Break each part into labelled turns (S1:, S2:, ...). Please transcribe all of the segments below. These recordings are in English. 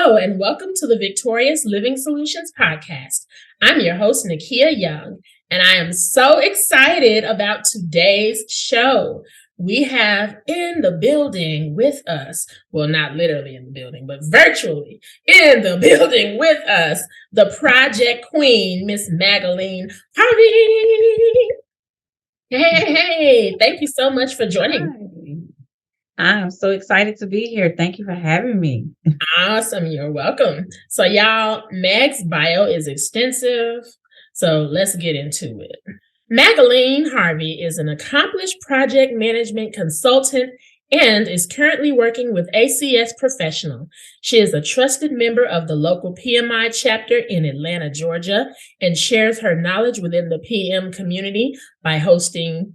S1: Hello, and welcome to the Victorious Living Solutions podcast. I'm your host, Nikeya Young, and I am so excited about today's show. We have in the building with us, well, not literally in the building, but virtually in the building with us, the Project Queen, Miss Magaline Harvey. Hey, thank you so much for joining.
S2: Hi. I'm so excited to be here. Thank you for having me.
S1: Awesome. You're welcome. So y'all, Mag's bio is extensive. So let's get into it. Magaline Harvey is an accomplished project management consultant and is currently working with ACS Professional. She is a trusted member of the local PMI chapter in Atlanta, Georgia, and shares her knowledge within the PM community by hosting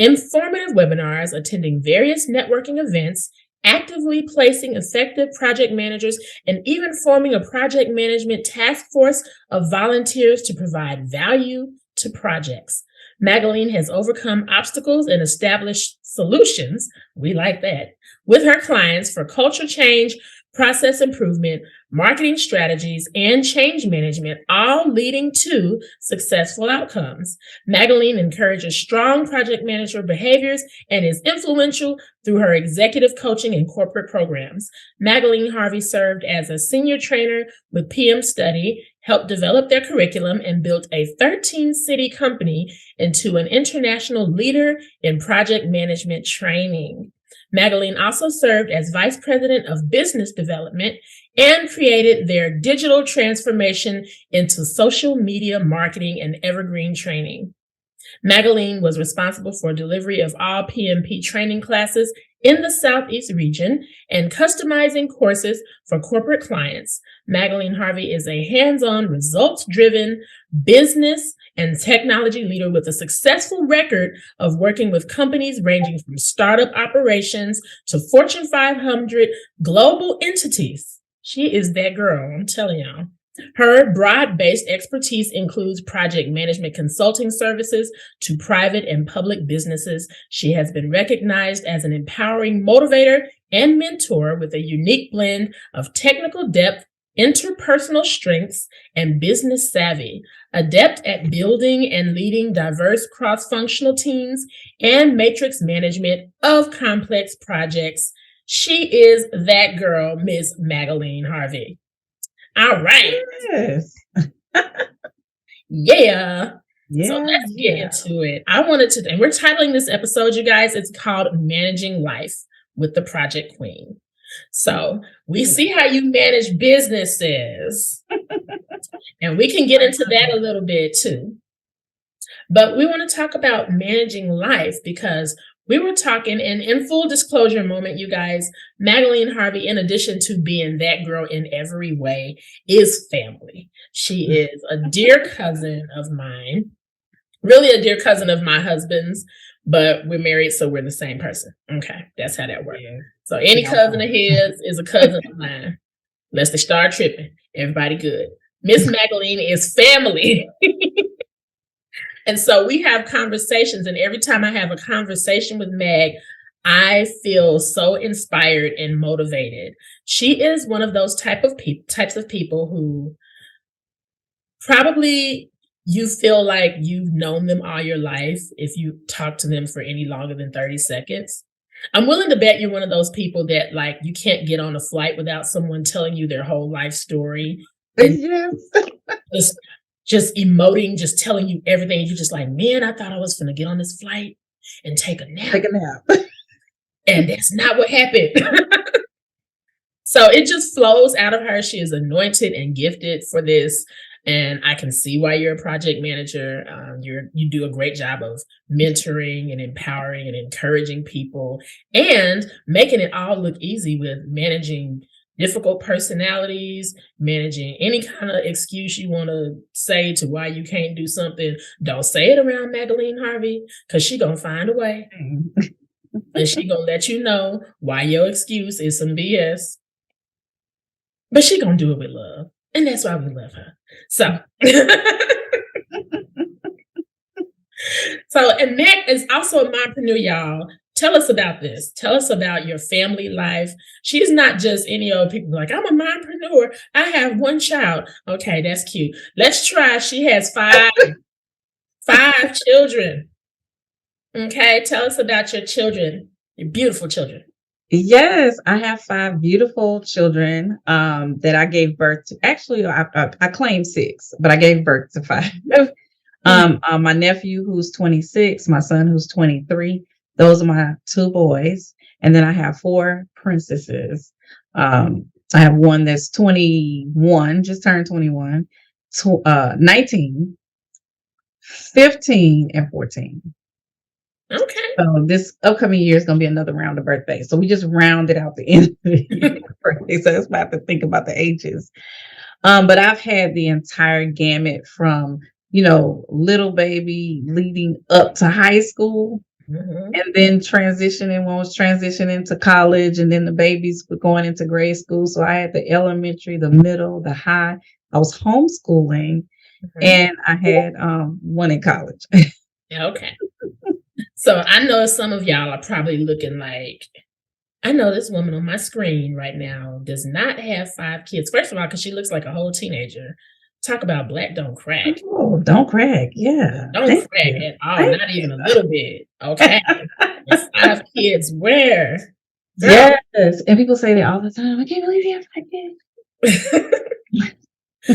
S1: informative webinars, attending various networking events, actively placing effective project managers, and even forming a project management task force of volunteers to provide value to projects. Magaline has overcome obstacles and established solutions, we like that, with her clients for culture change, process improvement, marketing strategies, and change management, all leading to successful outcomes. Magaline encourages strong project manager behaviors and is influential through her executive coaching and corporate programs. Magaline Harvey served as a senior trainer with PM Study, helped develop their curriculum, and built a 13-city company into an international leader in project management training. Magaline also served as Vice President of Business Development and created their digital transformation into social media marketing and evergreen training. Magaline was responsible for delivery of all PMP training classes in the Southeast region and customizing courses for corporate clients. Magaline Harvey is a hands-on, results-driven business and technology leader with a successful record of working with companies ranging from startup operations to Fortune 500 global entities. She is that girl, I'm telling y'all. Her broad-based expertise includes project management consulting services to private and public businesses. She has been recognized as an empowering motivator and mentor with a unique blend of technical depth, interpersonal strengths, and business savvy. Adept at building and leading diverse cross-functional teams and matrix management of complex projects. She is that girl, Miss Magaline Harvey. All right.
S2: Yes.
S1: Yeah. So let's get into it. And we're titling this episode, you guys, it's called Managing Life with the Project Queen. So we see how you manage businesses, and we can get into that a little bit too. But we want to talk about managing life because we were talking, and in full disclosure moment, you guys, Magaline Harvey, in addition to being that girl in every way, is family. She is a dear cousin of mine, really a dear cousin of my husband's, but we're married, so we're the same person. Okay, that's how that works. Yeah. So any cousin of his is a cousin of mine. Unless they start tripping, everybody good. Miss Magaline is family. And so we have conversations, and every time I have a conversation with Meg, I feel so inspired and motivated. She is one of those types of people who probably you feel like you've known them all your life if you talk to them for any longer than 30 seconds. I'm willing to bet you're one of those people that like you can't get on a flight without someone telling you their whole life story. Yes. Just emoting, just telling you everything. You're just like, man, I thought I was going to get on this flight and take a nap. And that's not what happened. So it just flows out of her. She is anointed and gifted for this. And I can see why you're a project manager. You do a great job of mentoring and empowering and encouraging people and making it all look easy with managing difficult personalities, managing any kind of excuse you want to say to why you can't do something. Don't say it around Magaline Harvey because she going to find a way. And she going to let you know why your excuse is some BS. But she going to do it with love. And that's why we love her. So, and Meg is also a mompreneur, y'all. Tell us about this. Tell us about your family life. She's not just any old people like, I'm a mompreneur. I have one child. Okay, that's cute. Let's try. She has five children. Okay, tell us about your children, your beautiful children.
S2: Yes, I have 5 beautiful children that I gave birth to. Actually, I claim 6, but I gave birth to 5. My nephew who's 26, my son who's 23. Those are my 2 boys, and then I have 4 princesses. I have one that's 21, just turned 21, 19, 15, and 14.
S1: Okay.
S2: So this upcoming year is going to be another round of birthdays. So we just rounded out the end of the year birthday. So it's about to think about the ages. But I've had the entire gamut from, little baby leading up to high school, and then transitioning. One was transitioning to college, and then the babies were going into grade school. So I had the elementary, the middle, the high. I was homeschooling, and I had one in college.
S1: Okay. So I know some of y'all are probably looking like, I know this woman on my screen right now does not have 5 kids. First of all, because she looks like a whole teenager. Talk about black don't crack.
S2: Oh, don't crack. Yeah.
S1: Don't crack at all. Not even a little bit. Okay. 5 kids. Where? Girl.
S2: Yes. And people say that all the time. I can't believe you have 5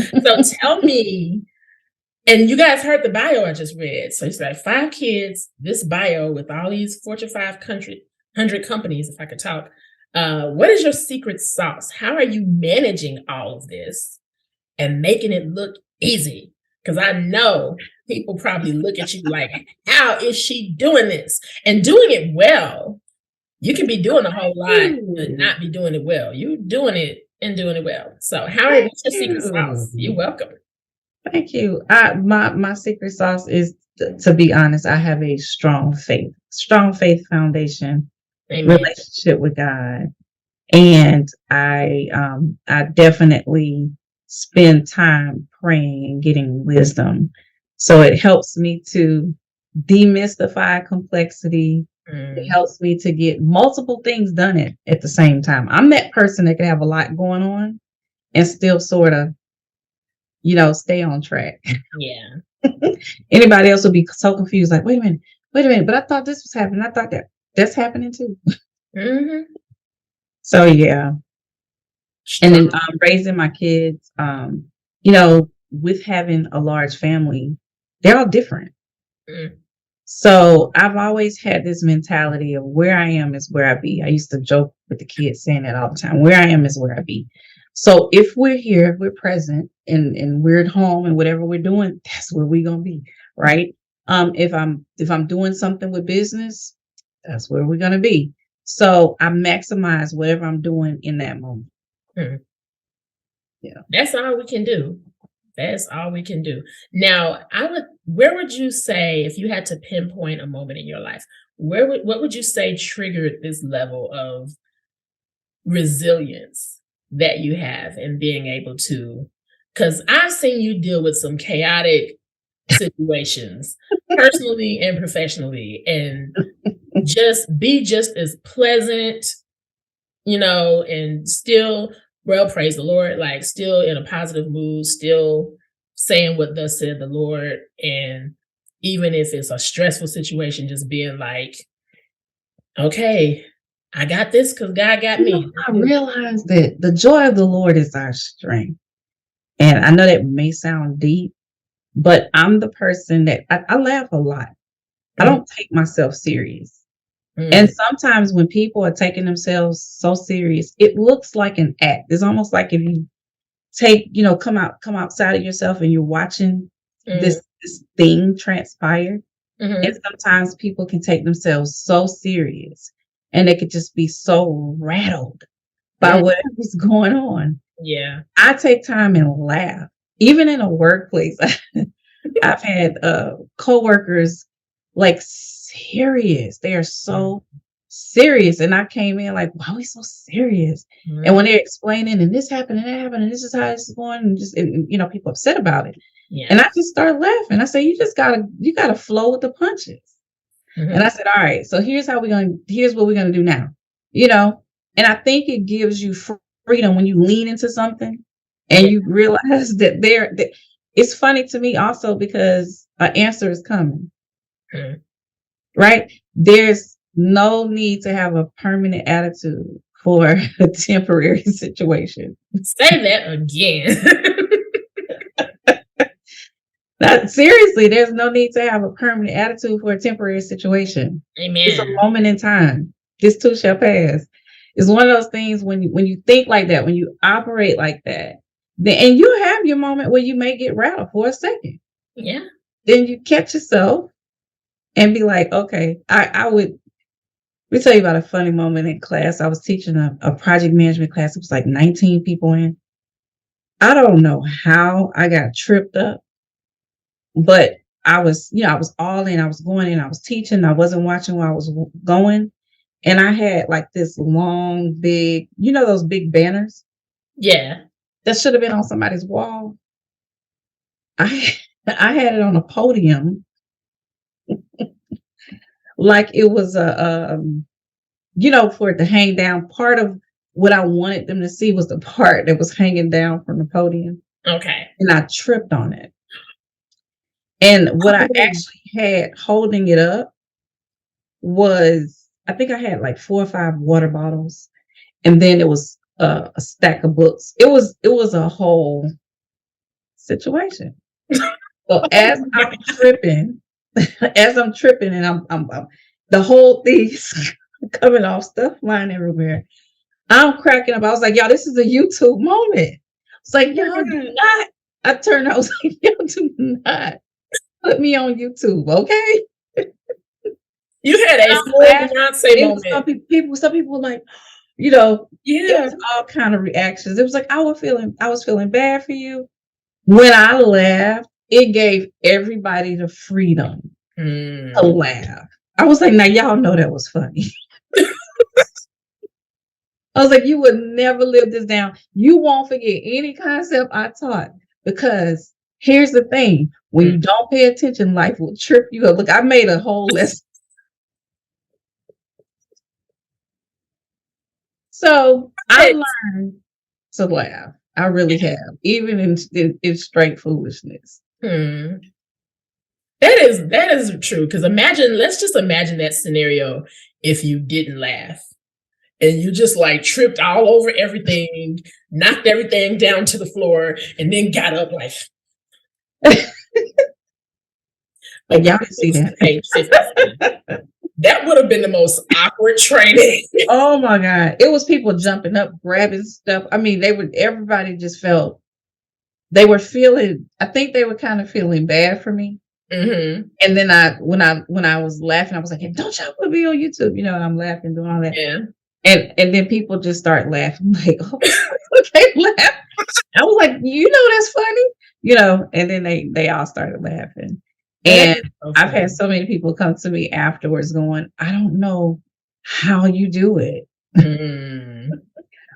S2: kids.
S1: So tell me, and you guys heard the bio I just read. So it's like 5 kids, this bio with all these Fortune 500 companies, if I could talk. What is your secret sauce? How are you managing all of this and making it look easy? Because I know people probably look at you like, how is she doing this? And doing it well. You can be doing a whole lot, but not be doing it well. You're doing it and doing it well. So what's your secret sauce? You're welcome.
S2: Thank you. My secret sauce is, to be honest, I have a strong faith foundation,
S1: Amen.
S2: Relationship with God, and I definitely spend time praying and getting wisdom. So it helps me to demystify complexity. It helps me to get multiple things done at the same time. I'm that person that can have a lot going on and still sort of, stay on track.
S1: Yeah.
S2: Anybody else would be so confused, like, wait a minute, but I thought this was happening. I thought that's happening too. So yeah. And then raising my kids, with having a large family, they're all different. So I've always had this mentality of where I am is where I be. I used to joke with the kids saying that all the time. Where I am is where I be. So if we're here, if we're present and we're at home and whatever we're doing, that's where we're gonna be, right? If I'm doing something with business, that's where we're gonna be. So I maximize whatever I'm doing in that moment. Yeah.
S1: That's all we can do. That's all we can do. Now, where would you say, if you had to pinpoint a moment in your life, what would you say triggered this level of resilience that you have in being able to, because I've seen you deal with some chaotic situations personally and professionally, and just be just as pleasant, and still, well, praise the Lord, like still in a positive mood, still saying what thus said the Lord. And even if it's a stressful situation, just being like, okay, I got this because God got me.
S2: I realize that the joy of the Lord is our strength. And I know that may sound deep, but I'm the person that I laugh a lot. I don't take myself serious. And sometimes when people are taking themselves so serious, it looks like an act. It's almost like if you come outside of yourself and you're watching this thing transpire. And sometimes people can take themselves so serious and they could just be so rattled by whatever's going on.
S1: Yeah.
S2: I take time and laugh. Even in a workplace, I've had coworkers like serious. They are so serious. And I came in like, why are we so serious? And when they're explaining, and this happened, and that happened, and this is how this is going, and people upset about it. Yeah. And I just start laughing. I say, you gotta flow with the punches. And I said, all right, so here's what we're going to do now, you know? And I think it gives you freedom when you lean into something and you realize that it's funny to me also because an answer is coming, right? There's no need to have a permanent attitude for a temporary situation.
S1: Say that again.
S2: Seriously, there's no need to have a permanent attitude for a temporary situation.
S1: Amen.
S2: It's a moment in time. This too shall pass. It's one of those things when you think like that, when you operate like that, and you have your moment where you may get rattled for a second.
S1: Yeah.
S2: Then you catch yourself and be like, okay, let me tell you about a funny moment in class. I was teaching a project management class. It was like 19 people in. I don't know how I got tripped up. But I was all in. I was going in. I was teaching. I wasn't watching where I was going. And I had like this long, big, those big banners?
S1: Yeah.
S2: That should have been on somebody's wall. I had it on a podium. Like it was for it to hang down. Part of what I wanted them to see was the part that was hanging down from the podium.
S1: Okay.
S2: And I tripped on it. And what I actually had holding it up was, I think I had like 4 or 5 water bottles, and then it was a stack of books. It was a whole situation. So as I'm tripping, and I'm the whole thing's coming off, stuff flying everywhere. I'm cracking up. I was like, y'all, this is a YouTube moment. It's like, y'all do not. I turned, I was like, y'all do not put me on YouTube, okay?
S1: You had a full Beyonce moment.
S2: Some people were like, it
S1: Yeah.
S2: was all kind of reactions. It was like, I was feeling bad for you. When I laughed, it gave everybody the freedom to laugh. I was like, now y'all know that was funny. I was like, you would never live this down. You won't forget any concept I taught, because here's the thing. When you don't pay attention, life will trip you up. Look, I made a whole lesson. So I learned to laugh. I really have, even in straight foolishness.
S1: That is true. Because let's just imagine that scenario if you didn't laugh and you just like tripped all over everything, knocked everything down to the floor, and then got up like
S2: y'all didn't see that.
S1: That would have been the most awkward training.
S2: Oh my God. It was people jumping up, grabbing stuff. I mean, everybody just felt, they were feeling, I think they were kind of feeling bad for me. And then when I was laughing, I was like, hey, don't y'all put me on YouTube? I'm laughing, doing all that.
S1: Yeah.
S2: And then people just start laughing. Like, oh, okay, laugh. I was like, that's funny, and then they all started laughing. And I've had so many people come to me afterwards going, I don't know how you do it.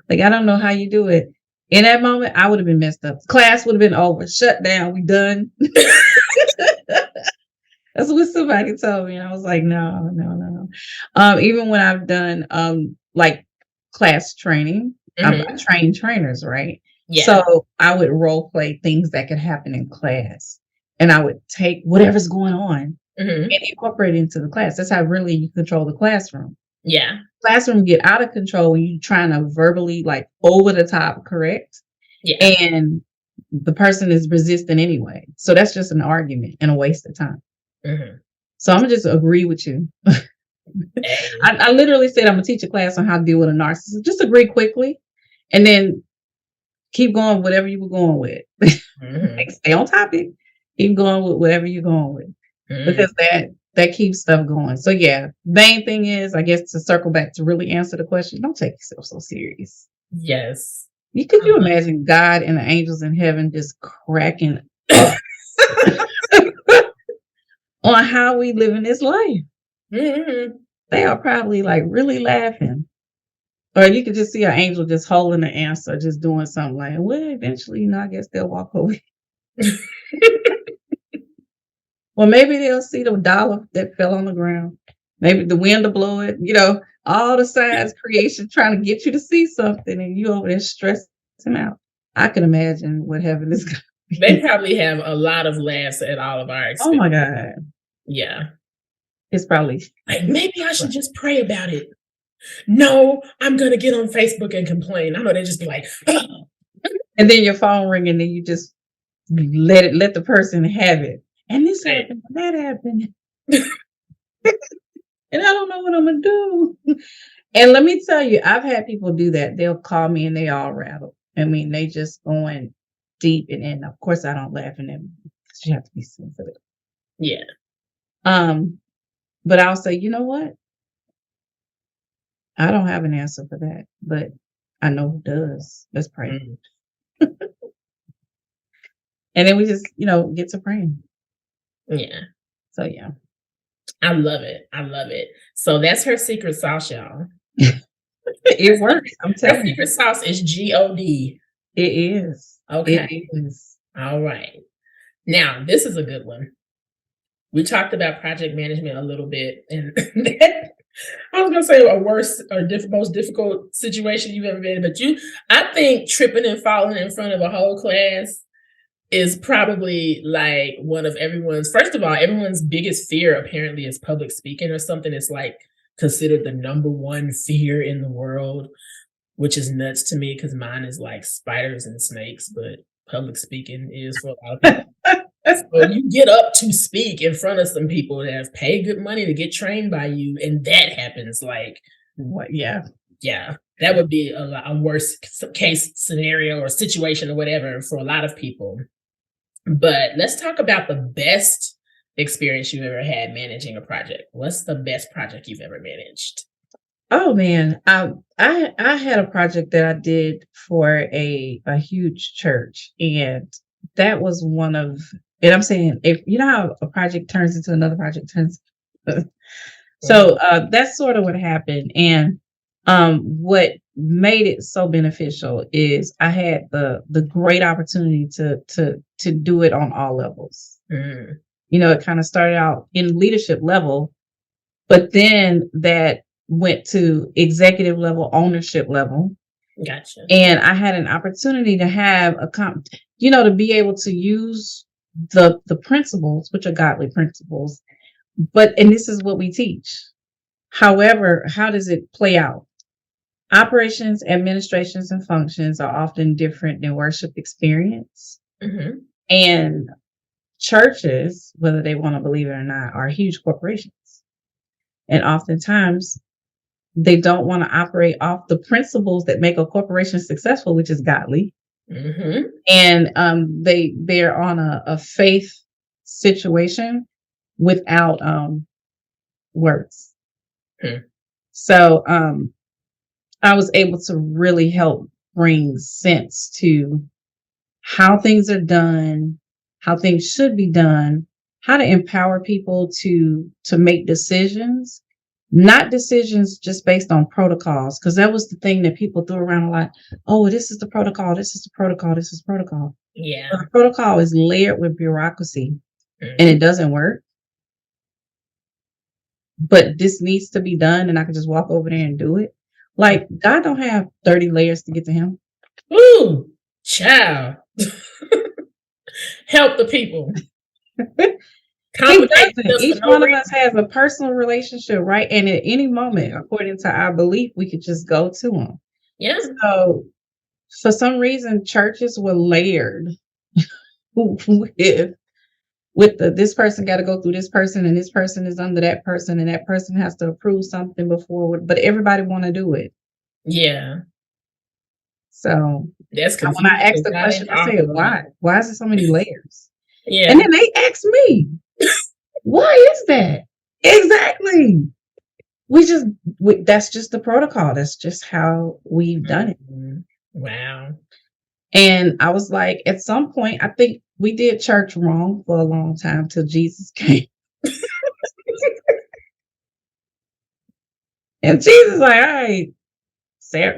S2: Like, I don't know how you do it. In that moment, I would have been messed up. Class would have been over, shut down, we done. That's what somebody told me. And I was like, no. Even when I've done like class training, I train trainers, right? Yeah. So I would role play things that could happen in class. And I would take whatever's going on and incorporate it into the class. That's how really you control the classroom.
S1: Yeah.
S2: Classroom get out of control when you're trying to verbally, like, over the top correct. Yeah. And the person is resistant anyway. So that's just an argument and a waste of time. So I'm going to just agree with you. I literally said I'm going to teach a class on how to deal with a narcissist. Just agree quickly and then keep going with whatever you were going with. Like, stay on topic. Keep going with whatever you're going with. Because that keeps stuff going. So yeah, main thing is, I guess, to circle back to really answer the question, don't take yourself so serious.
S1: Yes.
S2: Could you imagine God and the angels in heaven just cracking up on how we live in this life? They are probably like really laughing. Or you could just see an angel just holding the answer, just doing something like, well, eventually, I guess they'll walk away. Well, maybe they'll see the dollar that fell on the ground. Maybe the wind will blow it. All the science creation trying to get you to see something, and you over there stressing out. I can imagine what heaven is going to
S1: They
S2: be.
S1: probably have a lot of laughs at all of our
S2: Oh
S1: expenses.
S2: my God.
S1: Yeah.
S2: It's probably
S1: Like, maybe I should just pray about it. No, I'm going to get on Facebook and complain. I know they just be like, oh.
S2: And then your phone ring, and then you just let the person have it. And this
S1: Right.
S2: happened, that happened. And I don't know what I'm gonna do. And let me tell you, I've had people do that. They'll call me and they all rattle. I mean, they just going deep, and of course I don't laugh at them because you have to be sensitive.
S1: Yeah.
S2: But I'll say, you know what? I don't have an answer for that, but I know who does. Let's pray.
S1: Mm.
S2: And then we just, get to praying.
S1: Yeah.
S2: So yeah.
S1: I love it. I love it. So that's her secret sauce, y'all.
S2: It works. I'm
S1: Her
S2: telling you.
S1: secret sauce is G-O-D.
S2: It is.
S1: Okay.
S2: It is.
S1: All right. Now, this is a good one. We talked about project management a little bit, and I was gonna say a worst or most difficult situation you've ever been in, but I think tripping and falling in front of a whole class is probably like one of first of all, everyone's biggest fear apparently is public speaking or something. It's like considered the number one fear in the world, which is nuts to me because mine is like spiders and snakes, but public speaking is for a lot of people. So you get up to speak in front of some people that have paid good money to get trained by you, and that happens. Like,
S2: What? Yeah.
S1: That would be a worst case scenario or situation or whatever for a lot of people. But let's talk about the best experience you've ever had managing a project. What's the best project you've ever managed?
S2: Oh man, I had a project that I did for a huge church, and that was one of. And I'm saying, if you know how a project turns into another project turns. So that's sort of what happened, and what made it so beneficial is I had the great opportunity to do it on all levels.
S1: Mm.
S2: It kind of started out in leadership level, but then that went to executive level, ownership level.
S1: Gotcha.
S2: And I had an opportunity to have to be able to use the principles, which are godly principles. And this is what we teach. However, how does it play out? Operations, administrations, and functions are often different than worship experience.
S1: Mm-hmm.
S2: And churches, whether they want to believe it or not, are huge corporations. And oftentimes they don't want to operate off the principles that make a corporation successful, which is godly.
S1: Mm-hmm.
S2: And they're on a faith situation without words. So I was able to really help bring sense to how things are done, how things should be done, how to empower people to make decisions, not decisions just based on protocols, because that was the thing that people threw around a lot. Oh, this is the protocol, this is the protocol, this is protocol.
S1: Yeah.
S2: But the protocol is layered with bureaucracy, and it doesn't work. But this needs to be done, and I can just walk over there and do it. Like, God don't have 30 layers to get to him.
S1: Ooh, child. Help the people.
S2: Each one of us has a personal relationship, right? And at any moment, according to our belief, we could just go to him.
S1: Yeah.
S2: So for some reason, churches were layered with this person got to go through this person, and this person is under that person, and that person has to approve something before, but everybody want to do it.
S1: Yeah.
S2: So
S1: that's
S2: when I asked the question, I said, why? Why is there so many layers?
S1: Yeah.
S2: And then they asked me, why is that? Exactly. That's just the protocol. That's just how we've done it.
S1: Wow.
S2: And I was like, at some point, I think we did church wrong for a long time till Jesus came. And Jesus was like, all right,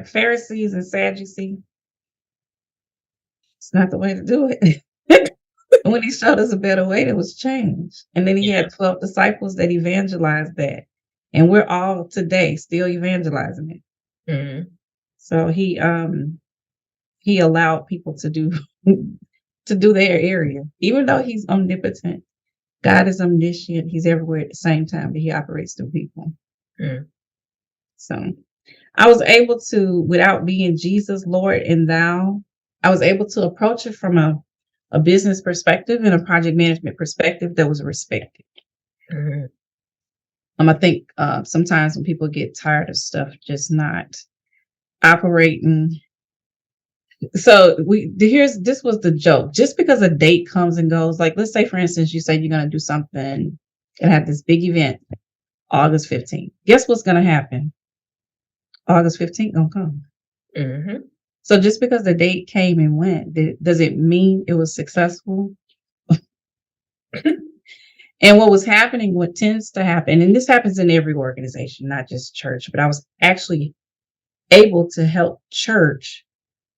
S2: Pharisees and Sadducees, it's not the way to do it. And when he showed us a better way, there was change. And then he
S1: Yeah.
S2: had 12 disciples that evangelized that. And we're all today still evangelizing it.
S1: Mhm.
S2: So he allowed people to do to do their area, even though he's omnipotent. God is omniscient. He's everywhere at the same time, but he operates through people.
S1: Mm.
S2: So I was able to, without being Jesus, Lord, and thou, I was able to approach it from a business perspective and a project management perspective that was respected.
S1: Mhm.
S2: I think sometimes when people get tired of stuff just not operating. So this was the joke. Just because a date comes and goes, like let's say for instance, you say you're gonna do something and have this big event, August 15th. Guess what's gonna happen? August 15th gonna come.
S1: Mhm.
S2: So just because the date came and went, does it mean it was successful? And what was happening, what tends to happen, and this happens in every organization, not just church, but I was actually able to help church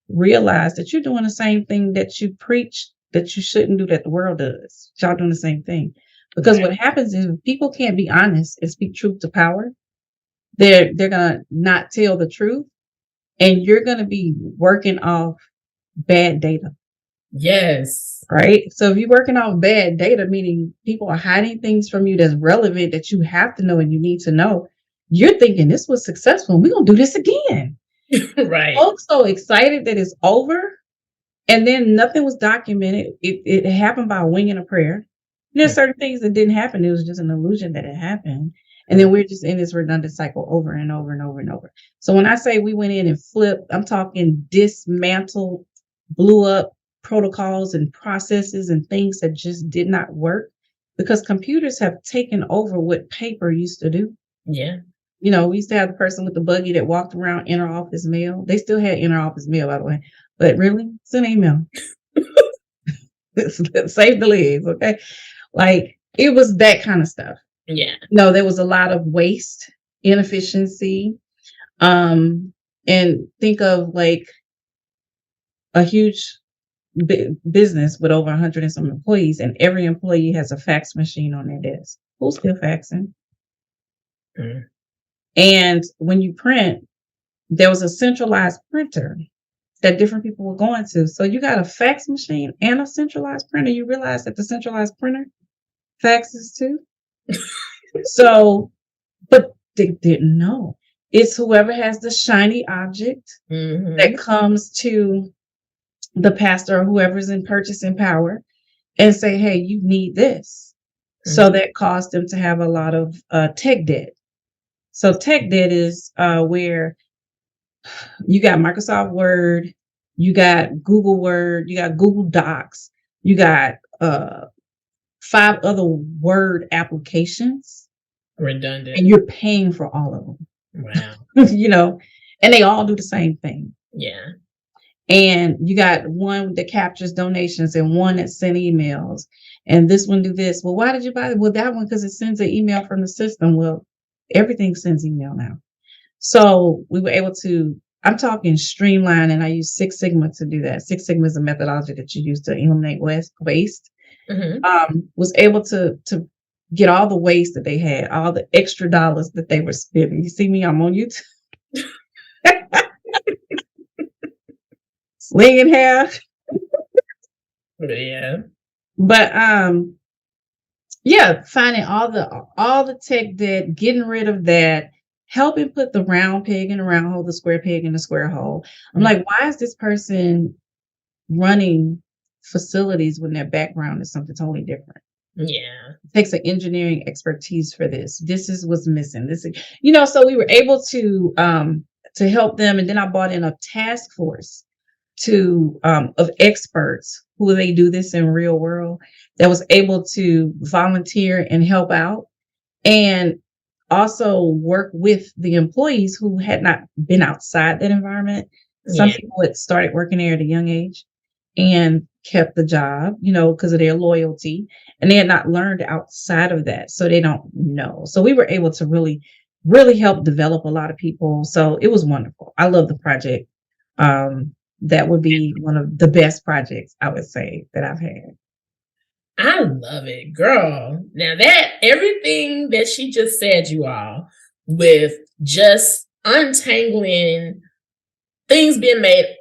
S2: realize that you're doing the same thing that you preach that you shouldn't do that the world does. Y'all doing the same thing. Because
S1: Right.
S2: what happens is if people can't be honest and speak truth to power, they're gonna not tell the truth, and you're gonna be working off bad data.
S1: Yes.
S2: Right. So if you're working off bad data, meaning people are hiding things from you that's relevant that you have to know and you need to know, you're thinking this was successful. We're gonna do this again.
S1: Right.
S2: Folks so excited that it's over, and then nothing was documented. It happened by winging a prayer. There's certain things that didn't happen. It was just an illusion that it happened. And then we're just in this redundant cycle over and over and over and over. So when I say we went in and flipped, I'm talking dismantled, blew up protocols and processes and things that just did not work because computers have taken over what paper used to do.
S1: Yeah.
S2: You know, we used to have the person with the buggy that walked around inner office mail. They still had inner office mail, by the way. But really, it's an email. Save the legs, okay? Like it was that kind of stuff.
S1: Yeah.
S2: No, there was a lot of waste, inefficiency. And think of like a huge business with over 100 and some employees, and every employee has a fax machine on their desk. Who's still faxing?
S1: Mm.
S2: And when you print, there was a centralized printer that different people were going to. So you got a fax machine and a centralized printer. You realize that the centralized printer faxes too. So, but they didn't know. It's whoever has the shiny object that comes to the pastor or whoever's in purchasing power and say, hey, you need this. So that caused them to have a lot of tech debt. So tech debt is where you got Microsoft Word, you got Google Word, you got Google Docs, you got 5 other Word applications,
S1: Redundant.
S2: and you're paying for all of them.
S1: Wow.
S2: You know, and they all do the same thing.
S1: Yeah.
S2: And you got one that captures donations and one that sends emails. And this one do this. Well, why did you buy it? Well, that one because it sends an email from the system. Well, everything sends email now. So we were able to, I'm talking streamline, and I use Six Sigma to do that. Six Sigma is a methodology that you use to eliminate waste. Was able to get all the waste that they had, all the extra dollars that they were spending. You see me, I'm on YouTube. Slinging hair.
S1: Yeah.
S2: But yeah, finding all the tech debt, getting rid of that, helping put the round peg in the round hole, the square peg in the square hole. I'm like, why is this person running facilities when their background is something totally different?
S1: Yeah.
S2: It takes an engineering expertise for this. This is what's missing. This is, you know, so we were able to help them. And then I brought in a task force of experts who they do this in real world that was able to volunteer and help out and also work with the employees who had not been outside that environment. Some people had started working there at a young age and kept the job, you know, because of their loyalty, and they had not learned outside of that. So they don't know. So we were able to really, really help develop a lot of people. So it was wonderful. I love the project. That would be one of the best projects I would say that I've had.
S1: I love it, girl. Now that everything that she just said, you all, with just untangling things being made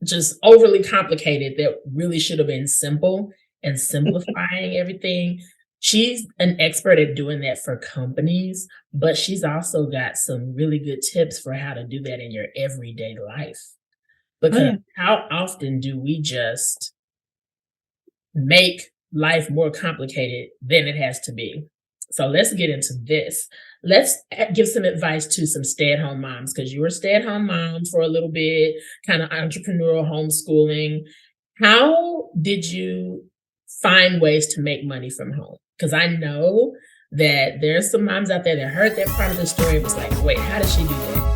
S1: just overly complicated that really should have been simple and simplifying everything. She's an expert at doing that for companies, but she's also got some really good tips for how to do that in your everyday life.
S2: Oh
S1: Because
S2: yeah.
S1: how often do we just make life more complicated than it has to be? So let's get into this. Let's give some advice to some stay at home moms because you were a stay at home mom for a little bit, kind of entrepreneurial homeschooling. How did you find ways to make money from home? Because I know that there's some moms out there that heard that part of the story and was like, wait, how did she do that?